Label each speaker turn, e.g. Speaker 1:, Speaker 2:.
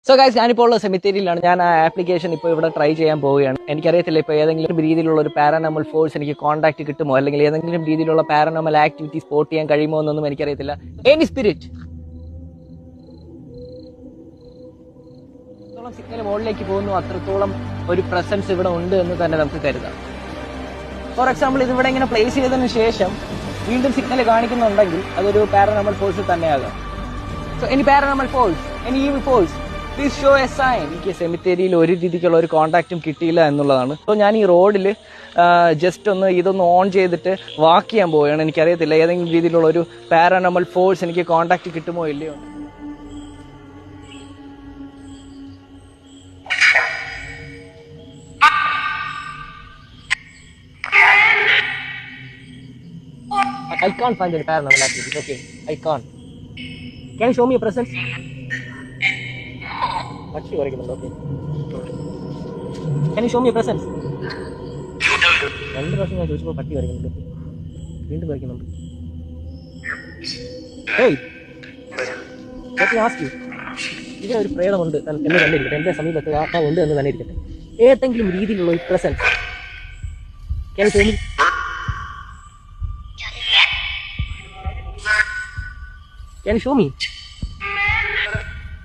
Speaker 1: So guys, ഞാനിപ്പോൾ ഉള്ള സെമിത്തേരിയിലാണ്. ഞാൻ ആ ആപ്ലിക്കേഷൻ ഇപ്പോൾ ഇവിടെ ട്രൈ ചെയ്യാൻ പോവുകയാണ്. എനിക്കറിയത്തില്ല ഇപ്പോൾ ഏതെങ്കിലും രീതിയിലുള്ള ഒരു പാരാനോമൽ ഫോഴ്സ് എനിക്ക് കോൺടാക്ട് കിട്ടുമോ, അല്ലെങ്കിൽ ഏതെങ്കിലും രീതിയിലുള്ള പാരാനോമൽ ആക്ടിവിറ്റി സ്പോട്ട് ചെയ്യാൻ കഴിയുമോ എന്നൊന്നും എനിക്കറിയത്തില്ല. എനി സ്പിരിറ്റ് എത്രത്തോളം സിഗ്നൽ മുകളിലേക്ക് പോകുന്നു അത്രത്തോളം ഒരു പ്രസൻസ് ഇവിടെ ഉണ്ട് എന്ന് തന്നെ നമുക്ക് കരുതാം. ഫോർ എക്സാമ്പിൾ, ഇതിവിടെ ഇങ്ങനെ പ്ലേസ് ചെയ്തതിനു ശേഷം വീണ്ടും സിഗ്നൽ കാണിക്കുന്നുണ്ടെങ്കിൽ അതൊരു പാരാനോമൽ ഫോഴ്സ് തന്നെയാകാം. So any paranormal force, any evil force, please show a sign. എനിക്ക് സെമിത്തേരിയിൽ ഒരു രീതിക്കുള്ള ഒരു കോൺടാക്റ്റും കിട്ടിയില്ല എന്നുള്ളതാണ്. സോ ഞാൻ ഈ റോഡിൽ ജസ്റ്റ് ഇതൊന്ന് ഓൺ ചെയ്തിട്ട് വാക്ക് ചെയ്യാൻ പോവുകയാണ്. എനിക്കറിയത്തില്ല ഏതെങ്കിലും രീതിയിലുള്ള ഒരു പാരാനോമൽ ഫോഴ്സ് എനിക്ക് കോൺടാക്റ്റ് കിട്ടുമോ ഇല്ലയോ. I can't find any paranormal activities. Okay, I can't. Can you show me a presence? പട്ടി വരയ്ക്കുന്നുണ്ട്. Okay, can you show me a presence? 2 പ്രാവശ്യം ഞാൻ ചോദിച്ചപ്പോൾ പട്ടി വരയ്ക്കുന്നുണ്ട്. വീണ്ടും വരയ്ക്കുന്നുണ്ട്. Hey, let me ask you. ഇവിടെ ഒരു പ്രേതമുണ്ട് എന്ന് തന്നെ ഇരിക്കട്ടെ, എൻ്റെ സമീപത്ത് ഉണ്ട് എന്ന് തന്നെ ഇരിക്കട്ടെ. ഏതെങ്കിലും രീതിയിലുള്ള ഒരു presence can you show me? Can you show me?